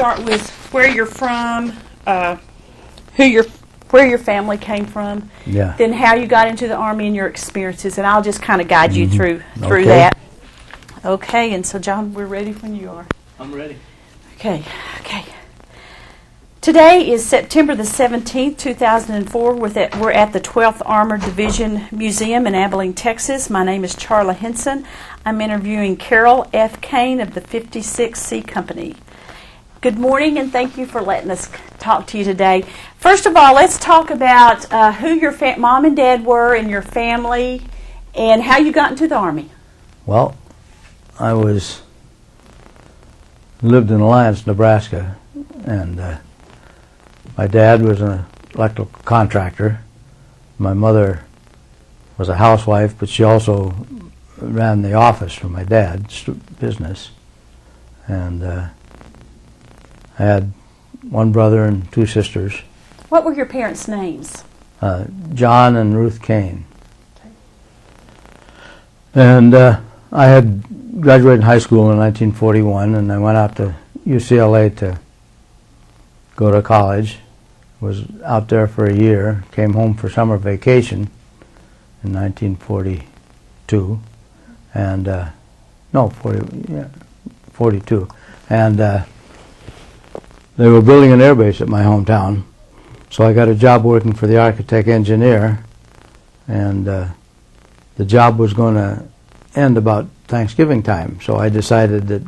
start with where you're from, where your family came from, then how you got into the Army and your experiences, and I'll just kind of guide you through that. Okay, and so John, we're ready when you are. I'm ready. Okay. Today is September the 17th, 2004. We're at the 12th Armored Division Museum in Abilene, Texas. My name is Charla Henson. I'm interviewing Caroll F. Kane of the 56th C Company. Good morning, and thank you for letting us talk to you today. First of all, let's talk about who your mom and dad were and your family and how you got into the Army. Well, I lived in Alliance, Nebraska, and my dad was an electrical contractor. My mother was a housewife, but she also ran the office for my dad's business. And I had one brother and two sisters. What were your parents' names? John and Ruth Kane. And I had graduated high school in 1941, and I went out to UCLA to go to college. Was out there for a year, came home for summer vacation in 1942, and 42, and they were building an airbase at my hometown, so I got a job working for the architect engineer, and the job was going to end about Thanksgiving time, so I decided that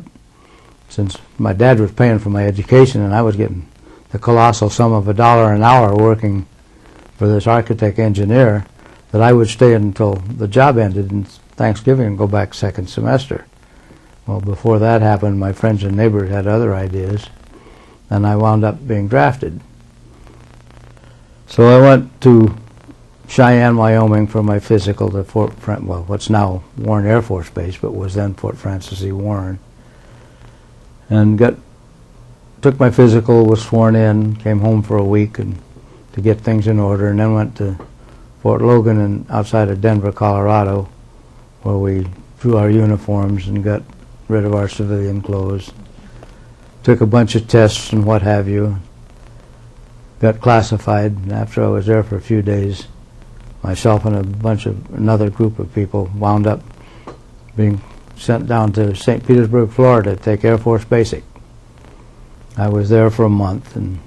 since my dad was paying for my education and I was getting the colossal sum of $1 an hour working for this architect engineer, that I would stay until the job ended in Thanksgiving and go back second semester. Well, before that happened, my friends and neighbors had other ideas, and I wound up being drafted. So I went to Cheyenne, Wyoming for my physical to what's now Warren Air Force Base, but was then Fort Francis E. Warren, and took my physical, was sworn in, came home for a week and to get things in order, and then went to Fort Logan outside of Denver, Colorado, where we threw our uniforms and got rid of our civilian clothes. Took a bunch of tests and what have you. Got classified, and after I was there for a few days, myself and another group of people wound up being sent down to St. Petersburg, Florida to take Air Force Basic. I was there for a month, and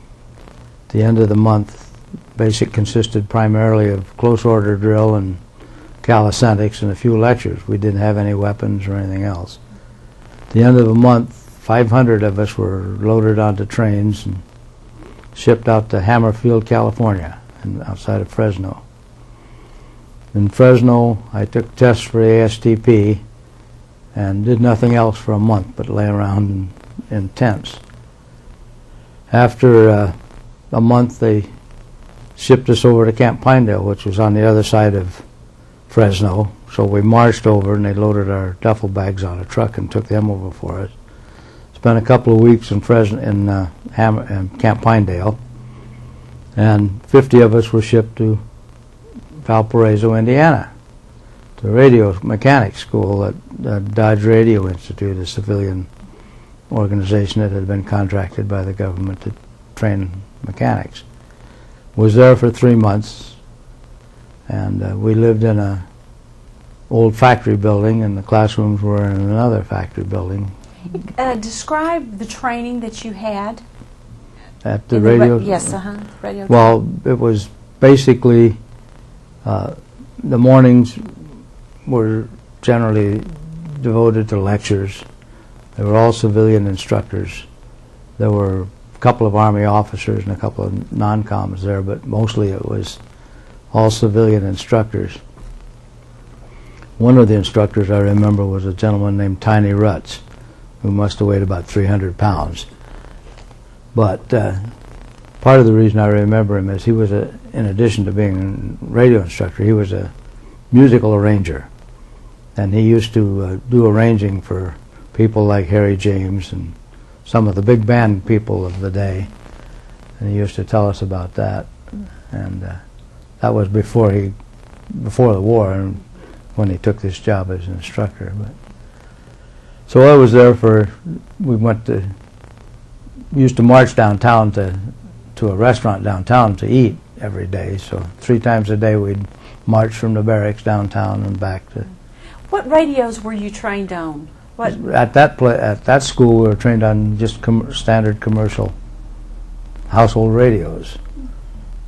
at the end of the month, Basic consisted primarily of close order drill and calisthenics and a few lectures. We didn't have any weapons or anything else. At the end of the month, 500 of us were loaded onto trains and shipped out to Hammerfield, California, outside of Fresno. In Fresno, I took tests for ASTP and did nothing else for a month but lay around in tents. After a month, they shipped us over to Camp Pinedale, which was on the other side of Fresno. So we marched over, and they loaded our duffel bags on a truck and took them over for us. Spent a couple of weeks in Camp Pinedale, and 50 of us were shipped to Valparaiso, Indiana, to radio mechanics school at Dodge Radio Institute, a civilian organization that had been contracted by the government to train mechanics. Was there for 3 months, and we lived in an old factory building, and the classrooms were in another factory building. Describe the training that you had at the radio. Radio. Well, it was basically the mornings were generally devoted to lectures. They were all civilian instructors. There were a couple of Army officers and a couple of non-coms there, but mostly it was all civilian instructors. One of the instructors I remember was a gentleman named Tiny Rutz, who must have weighed about 300 pounds. But part of the reason I remember him is he was, in addition to being a radio instructor, he was a musical arranger. And he used to do arranging for people like Harry James and some of the big band people of the day. And he used to tell us about that. And that was before the war, and when he took this job as an instructor. But so I was there we went to used to march downtown to a restaurant downtown to eat every day. So 3 times a day we'd march from the barracks downtown and back to. What radios were you trained on? What? At that school, we were trained on just standard commercial household radios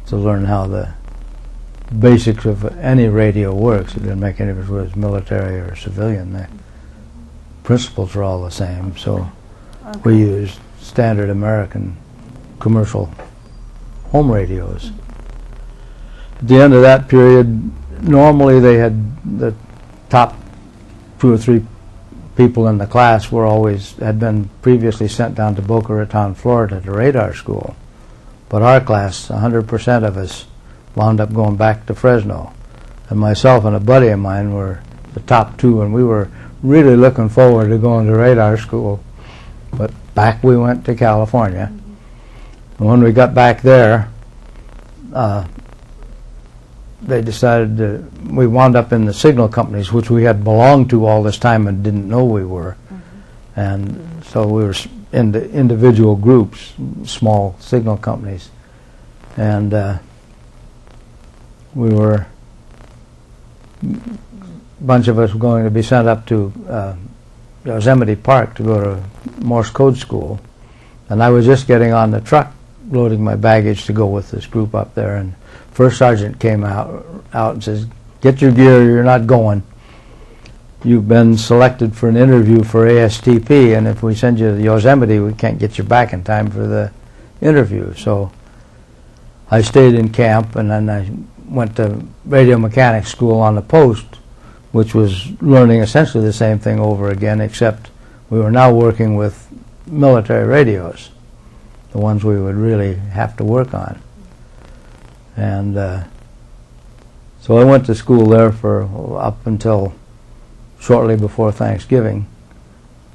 to learn how the basics of any radio works. It didn't make any difference whether it was military or civilian. The principles are all the same. So we used standard American commercial home radios. At the end of that period, normally they had the top 2 or 3 people in the class had been previously sent down to Boca Raton, Florida to radar school. But our class, 100% of us, wound up going back to Fresno. And myself and a buddy of mine were the top 2, and we were really looking forward to going to radar school. But back we went to California. And when we got back there, they decided we wound up in the signal companies, which we had belonged to all this time and didn't know we were. And so we were in the individual groups, small signal companies. And we were, a bunch of us were going to be sent up to Yosemite Park to go to Morse code school. And I was just getting on the truck, loading my baggage to go with this group up there, and First Sergeant came out and says, "Get your gear, you're not going. You've been selected for an interview for ASTP, and if we send you to Yosemite, we can't get you back in time for the interview." So I stayed in camp, and then I went to radio mechanics school on the post, which was learning essentially the same thing over again, except we were now working with military radios, the ones we would really have to work on. And so I went to school there for up until shortly before Thanksgiving,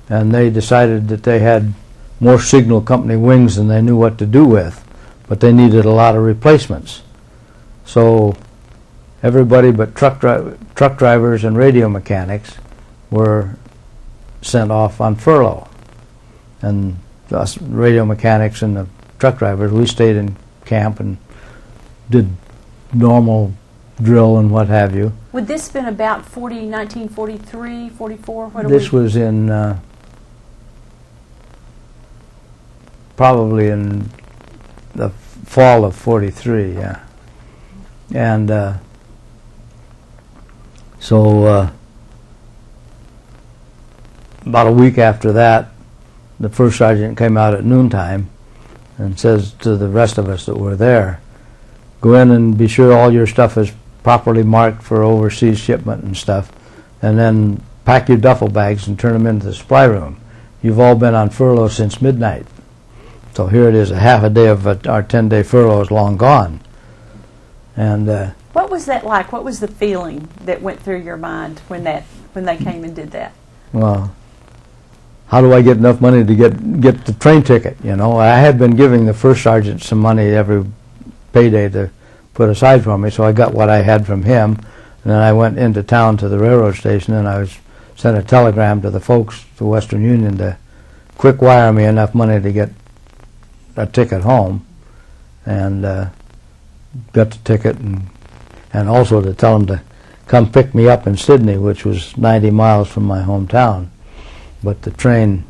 and they decided that they had more signal company wings than they knew what to do with, but they needed a lot of replacements. So everybody but truck drivers and radio mechanics were sent off on furlough, and us radio mechanics and the truck drivers, we stayed in camp and did normal drill and what have you. Would this have been about 1943, 44? This was in probably in the fall of 43, yeah. And so about a week after that, the first sergeant came out at noontime and says to the rest of us that were there, "Go in and be sure all your stuff is properly marked for overseas shipment and stuff, and then pack your duffel bags and turn them into the supply room. You've all been on furlough since midnight." So here it is, a half a day of our 10-day furlough is long gone. And what was that like? What was the feeling that went through your mind when they came and did that? Well, how do I get enough money to get the train ticket? You know, I had been giving the first sergeant some money every payday to put aside for me, so I got what I had from him, and then I went into town to the railroad station, and I sent a telegram to the folks to Western Union to quick wire me enough money to get a ticket home, and got the ticket, and also to tell them to come pick me up in Sydney, which was 90 miles from my hometown. But the train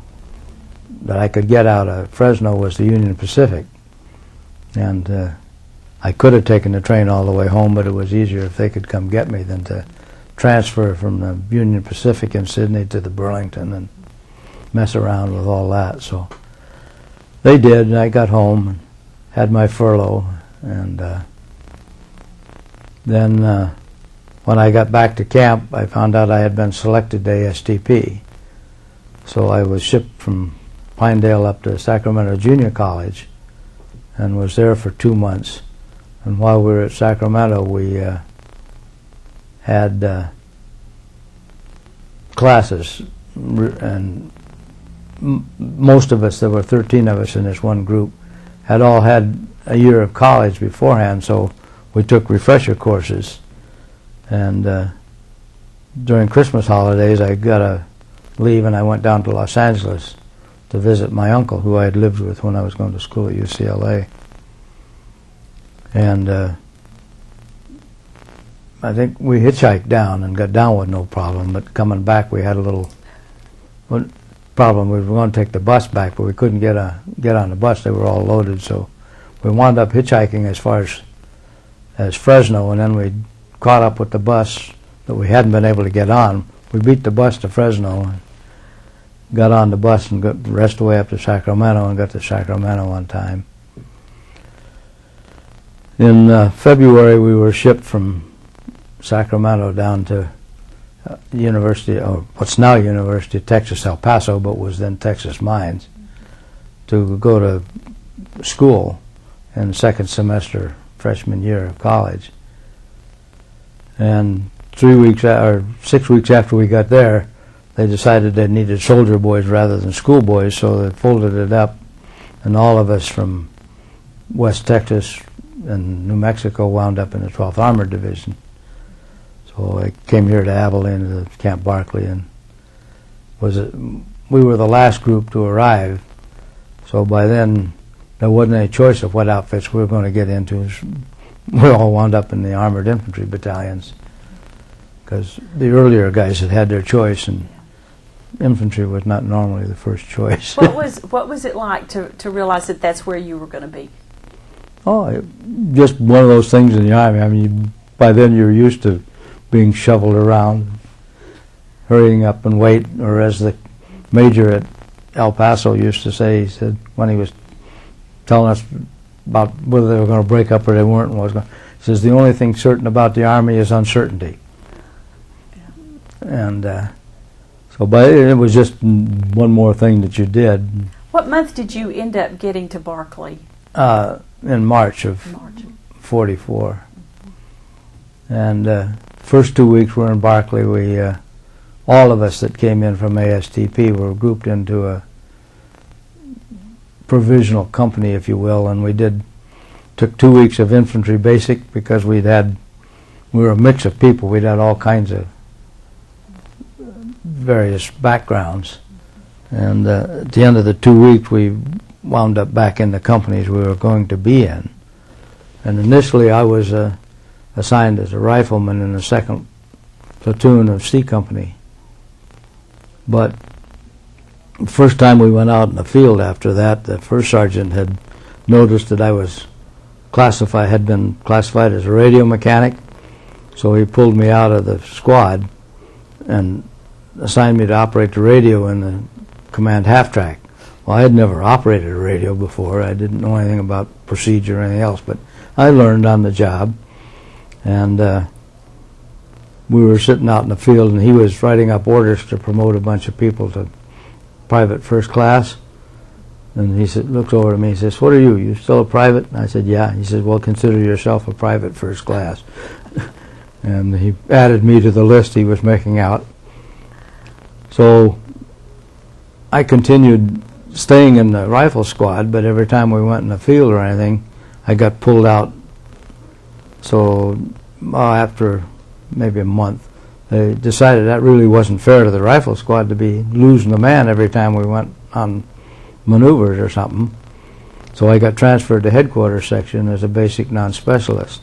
that I could get out of Fresno was the Union Pacific, and I could have taken the train all the way home, but it was easier if they could come get me than to transfer from the Union Pacific in Sydney to the Burlington and mess around with all that. So they did, and I got home and had my furlough, and then when I got back to camp, I found out I had been selected to ASTP. So I was shipped from Pinedale up to Sacramento Junior College and was there for 2 months. And while we were at Sacramento, we had classes, and most of us, there were 13 of us in this one group, had all had a year of college beforehand, so we took refresher courses. And during Christmas holidays, I got a leave and I went down to Los Angeles to visit my uncle, who I had lived with when I was going to school at UCLA. And I think we hitchhiked down and got down with no problem, but coming back we had a little problem. We were going to take the bus back, but we couldn't get on the bus. They were all loaded, so we wound up hitchhiking as far as Fresno, and then we caught up with the bus that we hadn't been able to get on. We beat the bus to Fresno and got on the bus and got the rest of the way up to Sacramento and got to Sacramento on time. In February, we were shipped from Sacramento down to University, or what's now University of Texas El Paso, but was then Texas Mines, to go to school in second semester, freshman year of college. And 6 weeks after we got there, they decided they needed soldier boys rather than school boys, so they folded it up, and all of us from West Texas and New Mexico wound up in the 12th Armored Division. So I came here to Abilene, to Camp Barkley, and we were the last group to arrive, so by then there wasn't any choice of what outfits we were going to get into. We all wound up in the Armored Infantry battalions, because the earlier guys had their choice, and infantry was not normally the first choice. What was it like to realize that that's where you were going to be? Oh, just one of those things in the Army. I mean, by then you're used to being shoveled around, hurrying up and wait, or as the major at El Paso used to say, he said, when he was telling us about whether they were going to break up or they weren't, he says, the only thing certain about the Army is uncertainty. And but it was just one more thing that you did. What month did you end up getting to Barkley? In March of 44. And first 2 weeks we were in Barkley. We all of us that came in from ASTP were grouped into a provisional company, if you will, and we took 2 weeks of infantry basic, because we were a mix of people. We'd had all kinds of various backgrounds, and at the end of the 2 weeks we wound up back in the companies we were going to be in. And initially I was assigned as a rifleman in the 2nd platoon of C Company, but the first time we went out in the field after that, the first sergeant had noticed that I had been classified as a radio mechanic, so he pulled me out of the squad and assigned me to operate the radio in the command half-track. Well, I had never operated a radio before. I didn't know anything about procedure or anything else, but I learned on the job. And we were sitting out in the field, and he was writing up orders to promote a bunch of people to private first class. And he looks over to me, he says, "What are you? You still a private?" And I said, "Yeah." He says, "Well, consider yourself a private first class." And he added me to the list he was making out. So I continued staying in the rifle squad, but every time we went in the field or anything, I got pulled out. So after maybe a month, they decided that really wasn't fair to the rifle squad to be losing a man every time we went on maneuvers or something. So I got transferred to headquarters section as a basic non-specialist.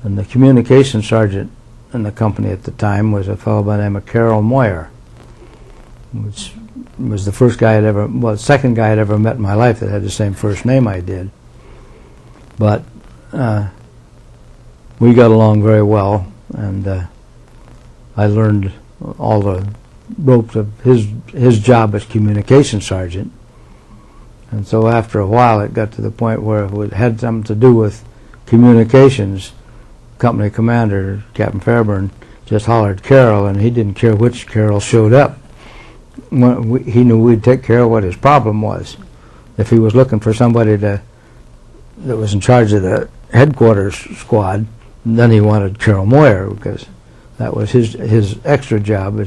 And the communication sergeant in the company at the time was a fellow by the name of Caroll F, which was the second guy I'd ever met in my life that had the same first name I did. But we got along very well, and I learned all the ropes of his job as communication sergeant. And so after a while it got to the point where it had something to do with communications. Company commander, Captain Fairburn, just hollered Caroll, and he didn't care which Caroll showed up. He knew we'd take care of what his problem was. If he was looking for somebody that was in charge of the headquarters squad, then he wanted Caroll Moyer, because that was his extra job.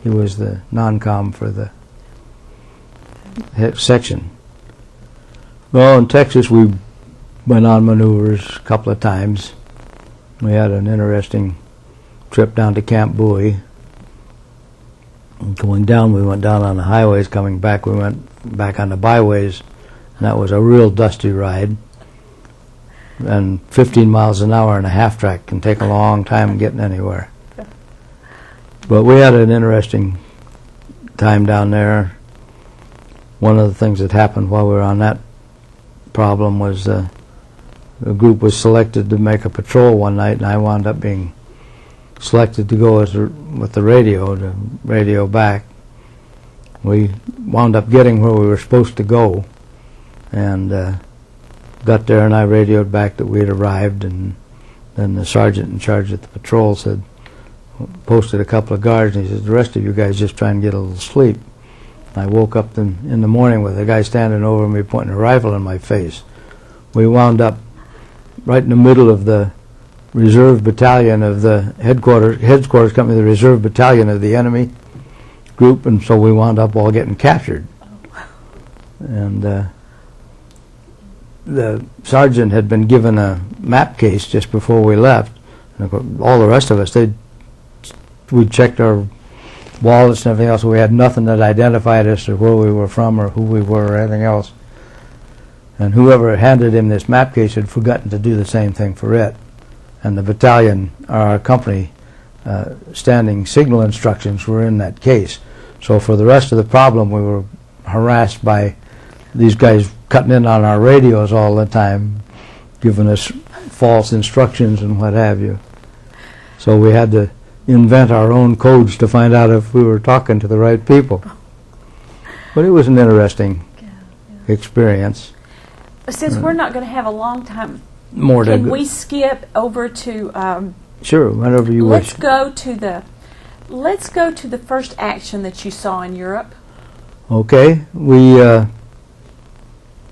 He was the non-com for the section. Well, in Texas we went on maneuvers a couple of times. We had an interesting trip down to Camp Bowie, Going down, we went down on the highways. Coming back, we went back on the byways, and that was a real dusty ride. And 15 miles an hour in a half-track can take a long time getting anywhere. But we had an interesting time down there. One of the things that happened while we were on that problem was a group was selected to make a patrol one night, and I wound up being selected to go with the radio, to radio back. We wound up getting where we were supposed to go, and got there, and I radioed back that we had arrived, and then the sergeant in charge of the patrol said, posted a couple of guards, and he said, the rest of you guys just try and get a little sleep. I woke up in the morning with a guy standing over me pointing a rifle in my face. We wound up right in the middle of the reserve battalion of the headquarters company, the reserve battalion of the enemy group, and so we wound up all getting captured. And the sergeant had been given a map case just before we left, and of course, all the rest of us, we checked our wallets and everything else, so we had nothing that identified us or where we were from or who we were or anything else. And whoever handed him this map case had forgotten to do the same thing for it. And the battalion, our company, standing signal instructions were in that case. So for the rest of the problem, we were harassed by these guys cutting in on our radios all the time, giving us false instructions and what have you. So we had to invent our own codes to find out if we were talking to the right people. But it was an interesting experience. Since we're not going to have a long time, more can we skip over to? Sure, whenever you let's wish. Let's go to the first action that you saw in Europe. Okay,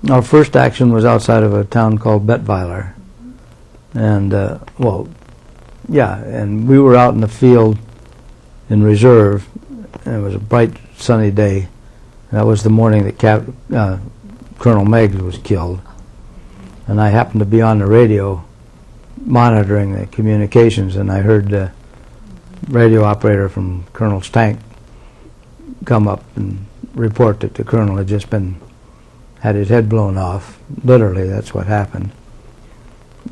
our first action was outside of a town called Bettweiler, and and we were out in the field in reserve, and it was a bright sunny day. That was the morning that Colonel Meggs was killed, and I happened to be on the radio monitoring the communications, and I heard the radio operator from Colonel's tank come up and report that the colonel had just had his head blown off. Literally, that's what happened.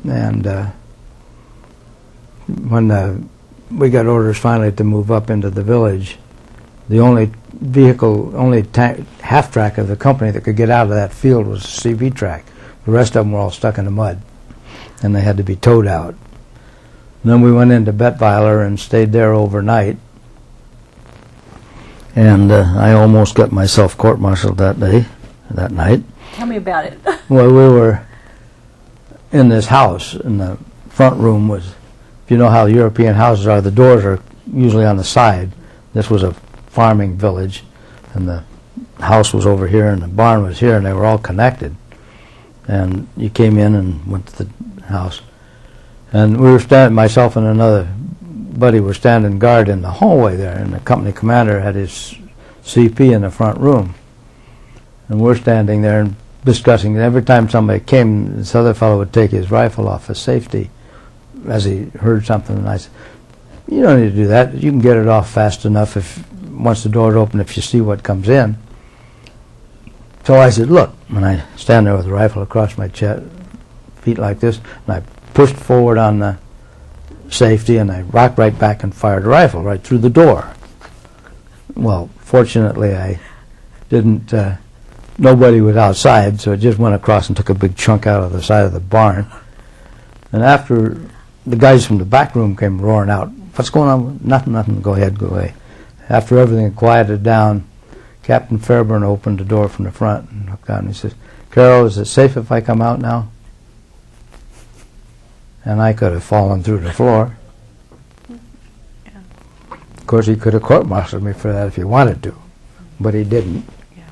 And when we got orders finally to move up into the village, the only half-track of the company that could get out of that field was a CV track. The rest of them were all stuck in the mud, and they had to be towed out. And then we went into Bettweiler and stayed there overnight, and I almost got myself court-martialed that night. Tell me about it. Well, we were in this house, and the front room was, if you know how European houses are, the doors are usually on the side. This was a farming village, and the house was over here and the barn was here, and they were all connected. And you came in and went to the house, and we were standing, myself and another buddy were standing guard in the hallway there, and the company commander had his CP in the front room, and we're standing there and discussing. Every time somebody came, this other fellow would take his rifle off for safety as he heard something, and I said, you don't need to do that. You can get it off fast enough once the door's open, if you see what comes in. So I said, look, and I stand there with the rifle across my chest, feet like this, and I pushed forward on the safety, and I rocked right back and fired a rifle right through the door. Well, fortunately, I didn't, nobody was outside, so it just went across and took a big chunk out of the side of the barn. And after the guys from the back room came roaring out, what's going on? Nothing, go ahead, go away. After everything had quieted down, Captain Fairburn opened the door from the front and looked out, and he says, Caroll, is it safe if I come out now? And I could have fallen through the floor. Yeah. Of course, he could have court-martialed me for that if he wanted to, but he didn't. Yeah.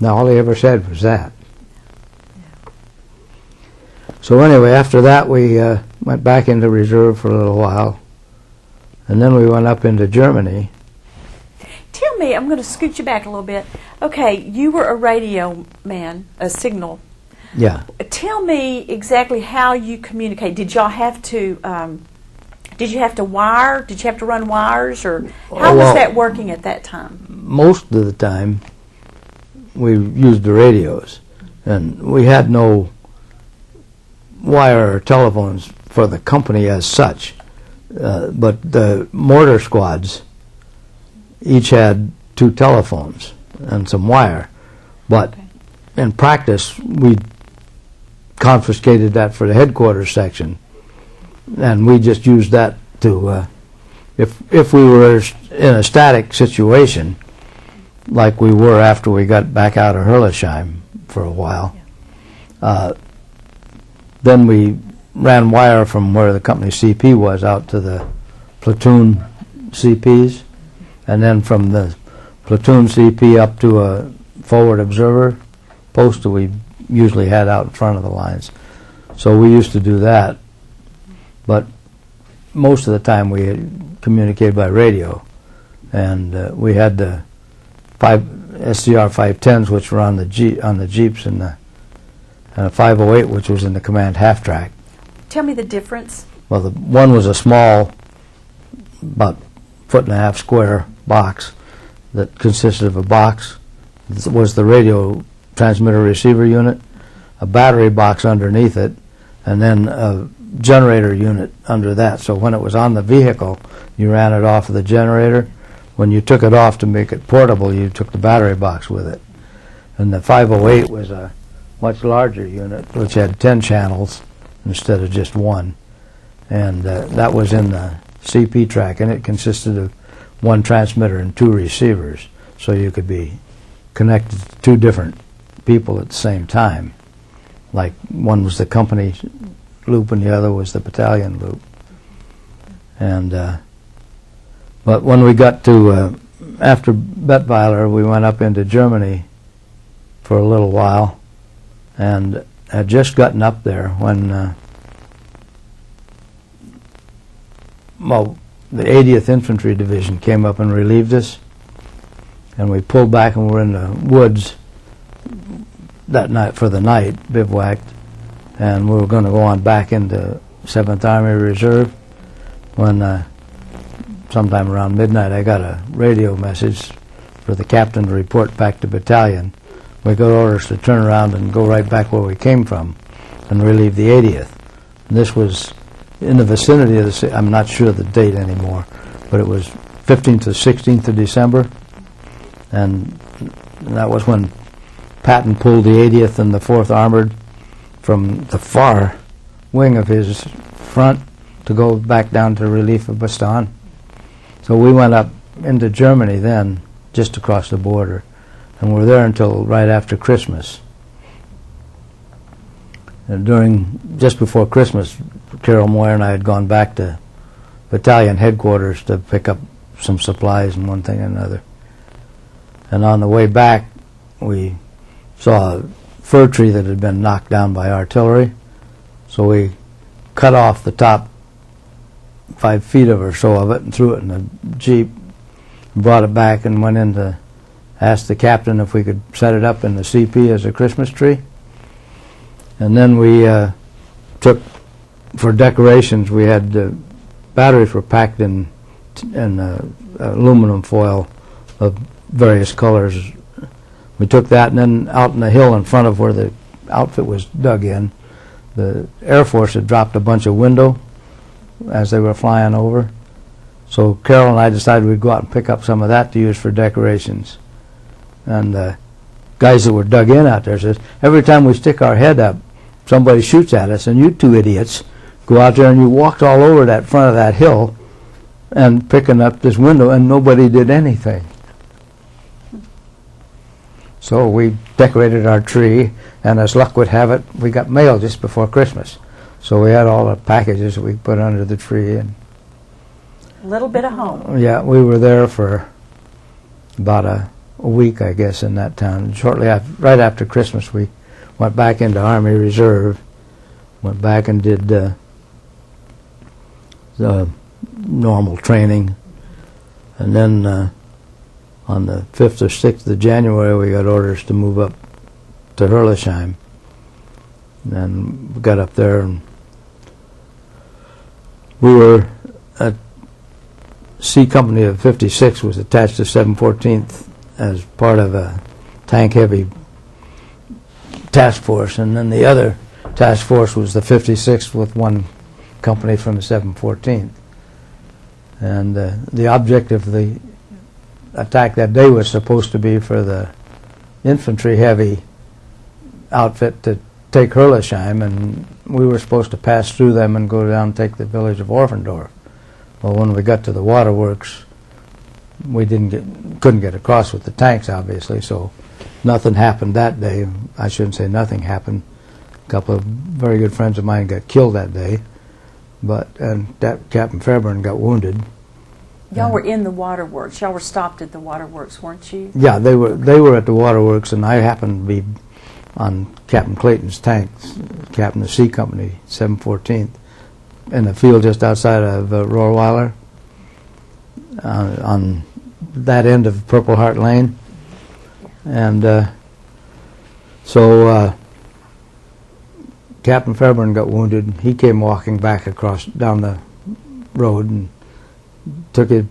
Now, all he ever said was that. Yeah. So anyway, after that, we went back into reserve for a little while, and then we went up into Germany. Tell me, I'm going to scoot you back a little bit. Okay, you were a radio man, a signal. Yeah. Tell me exactly how you communicate. Did y'all have to Did you have to wire? Did you have to run wires, or how was that working at that time? Most of the time, we used the radios, and we had no wire or telephones for the company as such. But the mortar squads each had 2 telephones and some wire. But in practice, we confiscated that for the headquarters section, and we just used that to, if we were in a static situation, like we were after we got back out of Herlesheim for a while, then we ran wire from where the company CP was out to the platoon CPs, and then from the platoon CP up to a forward observer post that we usually had out in front of the lines. So we used to do that, but most of the time we had communicated by radio, and we had the SCR 510s, which were on the Jeeps, and a 508, which was in the command half track. Tell me the difference. Well, the one was a small, about 1.5 square box that consisted of a box. This was the radio transmitter receiver unit, a battery box underneath it, and then a generator unit under that. So when it was on the vehicle, you ran it off of the generator. When you took it off to make it portable, you took the battery box with it. And the 508 was a much larger unit, which had 10 channels instead of just 1. And that was in the CP track, and it consisted of 1 transmitter and 2 receivers, so you could be connected to 2 different people at the same time. Like one was the company loop and the other was the battalion loop. And but when we got to after Bettweiler, we went up into Germany for a little while, and had just gotten up there when well, the 80th Infantry Division came up and relieved us, and we pulled back and were in the woods that night for the night, bivouacked, and we were going to go on back into 7th Army Reserve when sometime around midnight I got a radio message for the captain to report back to battalion. We got orders to turn around and go right back where we came from and relieve the 80th. And this was in the vicinity of the, I'm not sure the date anymore, but it was 15th to 16th of December, and that was when Patton pulled the 80th and the 4th Armored from the far wing of his front to go back down to relief of Bastogne. So we went up into Germany then, just across the border, and were there until right after Christmas. And just before Christmas, Caroll Moyer and I had gone back to battalion headquarters to pick up some supplies and one thing and another. And on the way back, we saw a fir tree that had been knocked down by artillery. So we cut off the top 5 feet or so of it and threw it in a Jeep, brought it back and went in to ask the captain if we could set it up in the CP as a Christmas tree. And then we took, for decorations, we had batteries were packed in aluminum foil of various colors. We took that, and then out in the hill in front of where the outfit was dug in, the Air Force had dropped a bunch of window as they were flying over. So Caroll and I decided we'd go out and pick up some of that to use for decorations. And the guys that were dug in out there says, every time we stick our head up, somebody shoots at us, and you 2 idiots go out there and you walked all over that front of that hill and picking up this window, and nobody did anything. So we decorated our tree, and as luck would have it, we got mail just before Christmas. So we had all the packages that we put under the tree. And a little bit of home. Yeah, we were there for about a week, I guess, in that town. Shortly after, right after Christmas, we went back into Army Reserve, went back and did the normal training, and then on the 5th or 6th of January we got orders to move up to Herlesheim. And we got up there, and we were C Company of 56 was attached to 714th as part of a tank heavy task force, and then the other task force was the 56th with one company from the 714th. And the object of the attack that day was supposed to be for the infantry heavy outfit to take Herlesheim, and we were supposed to pass through them and go down and take the village of Orfendorf. Well, when we got to the waterworks, we couldn't get across with the tanks, obviously, so nothing happened that day. I shouldn't say nothing happened. A couple of very good friends of mine got killed that day, and Captain Fairburn got wounded. Y'all were in the waterworks. Y'all were stopped at the waterworks, weren't you? Yeah, they were at the waterworks, and I happened to be on Captain Clayton's tank, Captain of C Company, 714th, in the field just outside of Rohrweiler, on that end of Purple Heart Lane. And so Captain Fairburn got wounded. He came walking back down the road and took his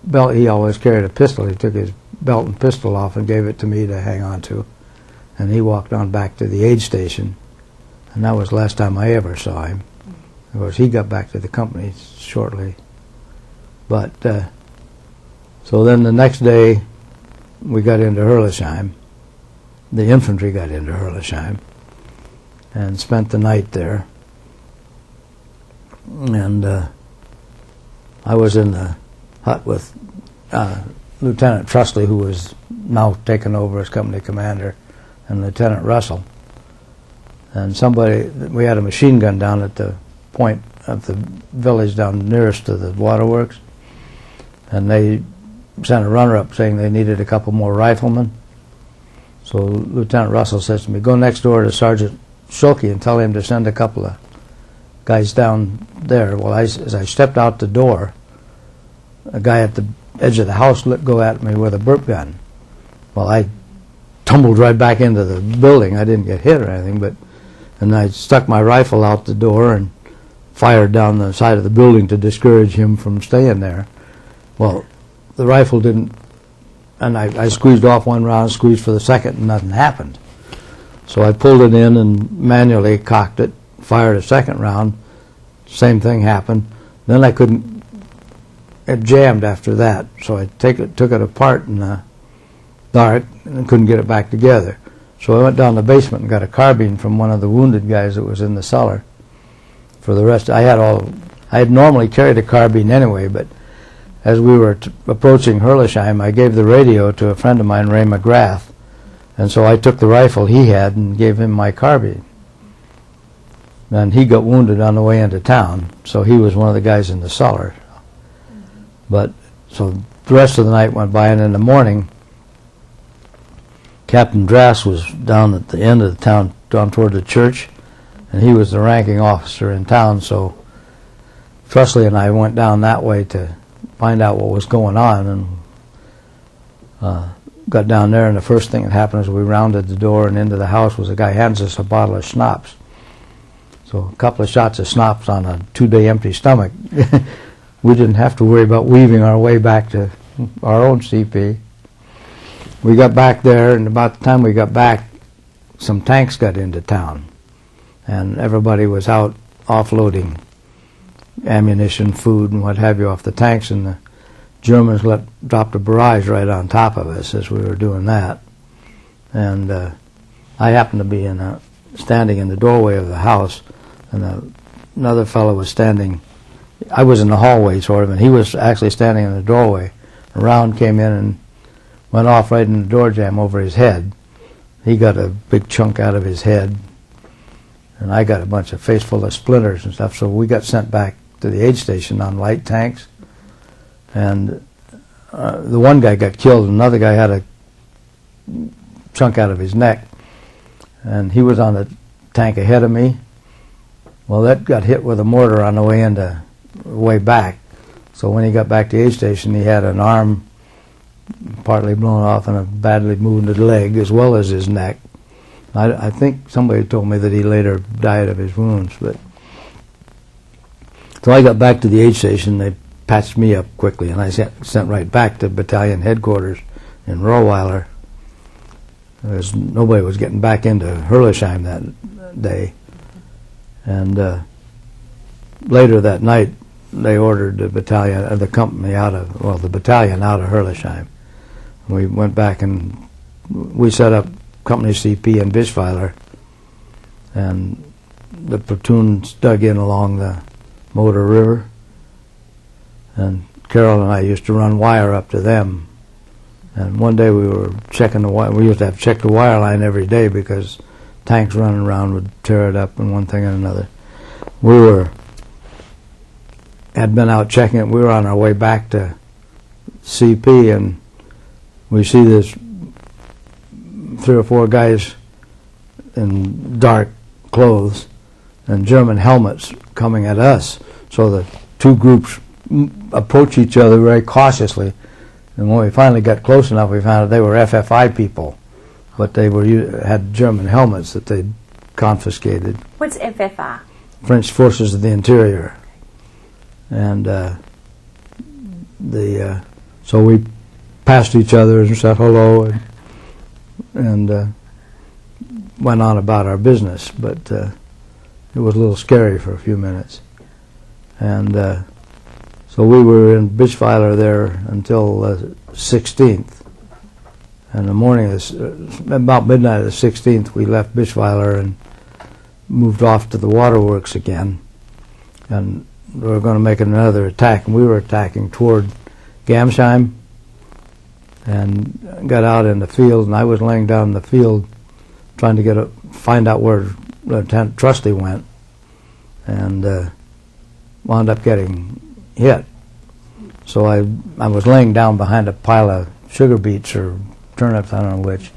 belt. He always carried a pistol. He took his belt and pistol off and gave it to me to hang on to. And he walked on back to the aid station. And that was the last time I ever saw him. Of course, he got back to the company shortly. But so then the next day, we got into Herlesheim. The infantry got into Herlesheim and spent the night there. And I was in the hut with Lieutenant Trusley, who was now taken over as company commander, and Lieutenant Russell. And we had a machine gun down at the point of the village down nearest to the waterworks, and they sent a runner up saying they needed a couple more riflemen. So Lieutenant Russell says to me, "Go next door to Sergeant Schulke and tell him to send a couple of guys down there." Well, as I stepped out the door, a guy at the edge of the house let go at me with a burp gun. Well, I tumbled right back into the building. I didn't get hit or anything, and I stuck my rifle out the door and fired down the side of the building to discourage him from staying there. Well, the rifle didn't, and I squeezed off one round, squeezed for the second, and nothing happened. So I pulled it in and manually cocked it, fired a second round, same thing happened. Then I couldn't, it jammed after that, so I took it apart in the dark and couldn't get it back together. So I went down the basement and got a carbine from one of the wounded guys that was in the cellar. For the rest, I had normally carried a carbine anyway, but as we were approaching Herlesheim, I gave the radio to a friend of mine, Ray McGrath, and so I took the rifle he had and gave him my carbine. And he got wounded on the way into town, so he was one of the guys in the cellar. But so the rest of the night went by, and in the morning, Captain Drass was down at the end of the town, down toward the church, and he was the ranking officer in town, so Trusley and I went down that way to find out what was going on, and got down there, and the first thing that happened is we rounded the door, and into the house was a guy hands us a bottle of schnapps. So a couple of shots of schnapps on a 2-day empty stomach. We didn't have to worry about weaving our way back to our own CP. We got back there, and about the time we got back, some tanks got into town, and everybody was out offloading ammunition, food, and what have you off the tanks, and the Germans dropped a barrage right on top of us as we were doing that. And I happened to be standing in the doorway of the house, and another fellow was standing. I was in the hallway, sort of, and he was actually standing in the doorway. A round came in and went off right in the door jamb over his head. He got a big chunk out of his head, and I got a bunch of face full of splinters and stuff, so we got sent back to the aid station on light tanks. And the one guy got killed, and another guy had a chunk out of his neck, and he was on the tank ahead of me. Well, that got hit with a mortar on the way back. So when he got back to the aid station, he had an arm partly blown off and a badly wounded leg, as well as his neck. I think somebody told me that he later died of his wounds. But so I got back to the aid station. They patched me up quickly, and I sent right back to battalion headquarters in Rohrweiler. Nobody was getting back into Herlisheim that day. And later that night, they ordered the battalion, the battalion out of Herlisheim. We went back and we set up Company CP in Bischweiler, and the platoons dug in along the Motor River, and Caroll and I used to run wire up to them. And one day we were checking the wire. We used to have to check the wire line every day because tanks running around would tear it up and one thing and another. Had been out checking it. We were on our way back to CP, and we see this 3 or 4 guys in dark clothes and German helmets coming at us. So the two groups approach each other very cautiously. And when we finally got close enough, we found out they were FFI people, but they had German helmets that they'd confiscated. What's FFI? French Forces of the Interior. And so we passed each other and said hello and went on about our business. But it was a little scary for a few minutes. And so we were in Bischweiler there until 16th. And the morning, about midnight of the 16th, we left Bischweiler and moved off to the waterworks again. And we were going to make another attack. And we were attacking toward Gamsheim and got out in the field. And I was laying down in the field trying to find out where Lieutenant Trusty went. And wound up getting hit. So I was laying down behind a pile of sugar beets or turnips, I don't know which,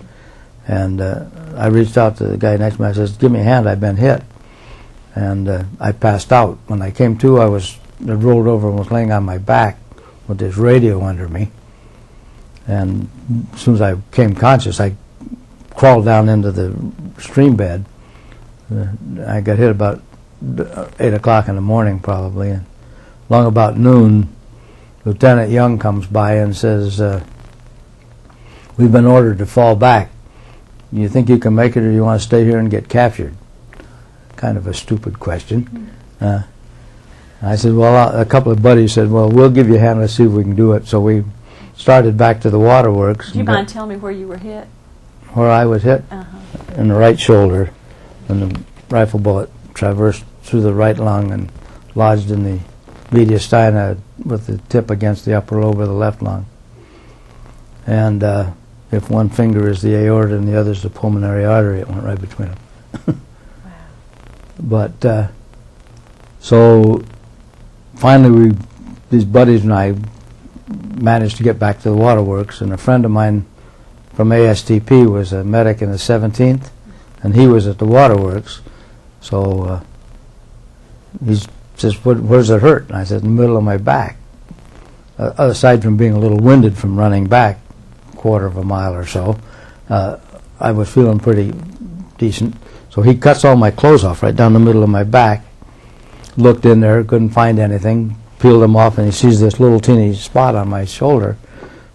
and I reached out to the guy next to me. I says, "Give me a hand, I've been hit." And I passed out. When I came to, I rolled over and was laying on my back with this radio under me. And as soon as I came conscious, I crawled down into the stream bed. I got hit about 8 o'clock in the morning probably, and along about noon, Lieutenant Young comes by and says, "We've been ordered to fall back. You think you can make it, or you want to stay here and get captured?" Kind of a stupid question. I said, well, a couple of buddies said, well, we'll give you a hand, let's see if we can do it. So we started back to the waterworks. Do you mind telling me where you were hit? Where I was hit? In the right shoulder, and the rifle bullet traversed through the right lung and lodged in the mediastina with the tip against the upper lobe of the left lung. And if one finger is the aorta and the other is the pulmonary artery, it went right between them. Wow. But so finally these buddies and I managed to get back to the waterworks, and a friend of mine from ASTP was a medic in the 17th, and he was at the waterworks. So he says, "Where's it hurt?" And I said, "In the middle of my back." Aside from being a little winded from running back a quarter of a mile or so, I was feeling pretty decent. So he cuts all my clothes off right down the middle of my back, looked in there, couldn't find anything, peeled them off, and he sees this little teeny spot on my shoulder,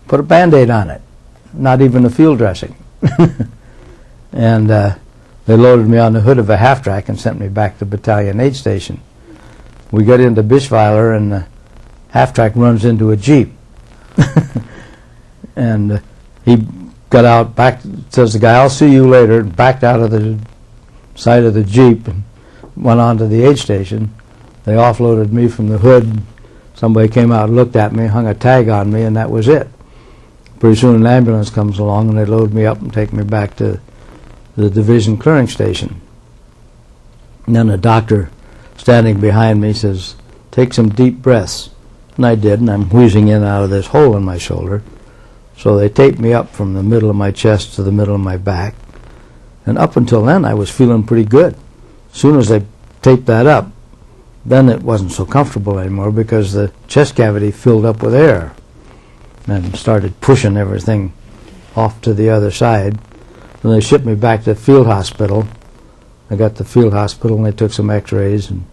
put a Band-Aid on it, not even a field dressing. And they loaded me on the hood of a half-track and sent me back to Battalion Aid Station. We got into Bischweiler, and the half-track runs into a Jeep. And he got out, back, says the guy, "I'll see you later," and backed out of the side of the Jeep and went on to the aid station. They offloaded me from the hood. Somebody came out and looked at me, hung a tag on me, and that was it. Pretty soon an ambulance comes along, and they load me up and take me back to the division clearing station. And then a doctor standing behind me says, "Take some deep breaths." And I did, and I'm wheezing in out of this hole in my shoulder. So they taped me up from the middle of my chest to the middle of my back. And up until then, I was feeling pretty good. As soon as they taped that up, then it wasn't so comfortable anymore because the chest cavity filled up with air and started pushing everything off to the other side. Then they shipped me back to the field hospital. I got to the field hospital, and they took some x-rays, and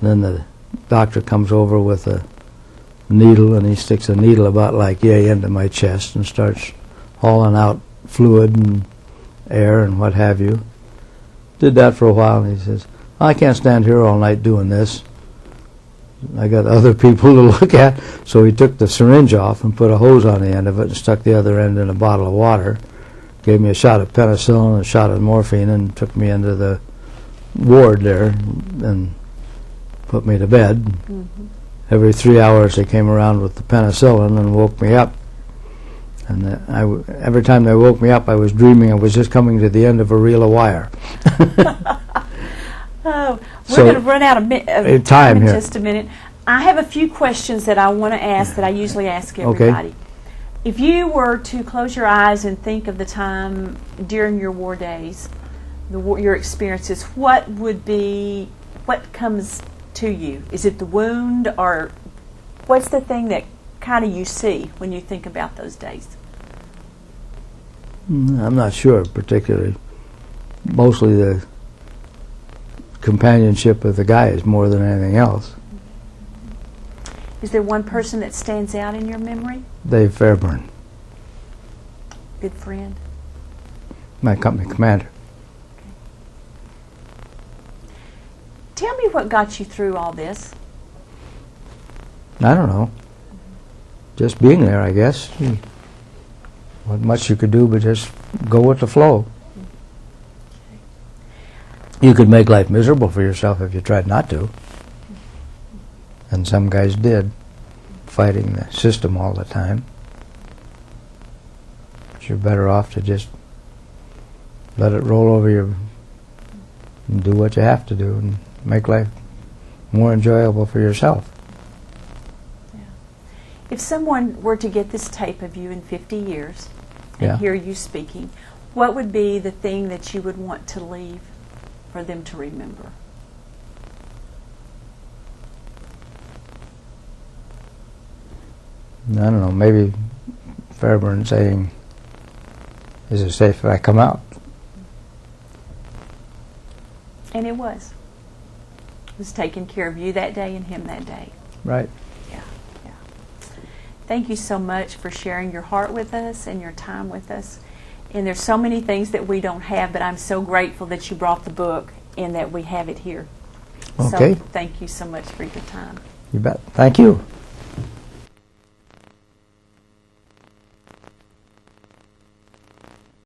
then the doctor comes over with a needle, and he sticks a needle about like yay into my chest and starts hauling out fluid and air and what have you. Did that for a while, and he says, I can't stand here all night doing this. I got other people to look at. So he took the syringe off and put a hose on the end of it and stuck the other end in a bottle of water, gave me a shot of penicillin, a shot of morphine, and took me into the ward there and put me to bed. Mm-hmm. Every 3 hours they came around with the penicillin and woke me up. And every time they woke me up, I was dreaming I was just coming to the end of a reel of wire. Oh, we're going to run out of time in here. Just a minute. I have a few questions that I want to ask that I usually ask everybody. Okay. If you were to close your eyes and think of the time during your war days, your experiences, what comes to you? Is it the wound, or what's the thing that kind of you see when you think about those days? I'm not sure particularly. Mostly the companionship of the guys more than anything else. Is there one person that stands out in your memory? Dave Fairburn. Good friend. My company commander. Okay. Tell me what got you through all this. I don't know. Just being there, I guess. Wasn't much you could do but just go with the flow. You could make life miserable for yourself if you tried not to. And some guys did, fighting the system all the time. But you're better off to just let it roll over you and do what you have to do and make life more enjoyable for yourself. Yeah. If someone were to get this tape of you in 50 years and hear you speaking, what would be the thing that you would want to leave for them to remember? I don't know, maybe Fairburn saying, is it safe if I come out? And it was. It was taking care of you that day and him that day. Right. Yeah. Thank you so much for sharing your heart with us and your time with us. And there's so many things that we don't have, but I'm so grateful that you brought the book and that we have it here. Okay. So thank you so much for your time. You bet. Thank you.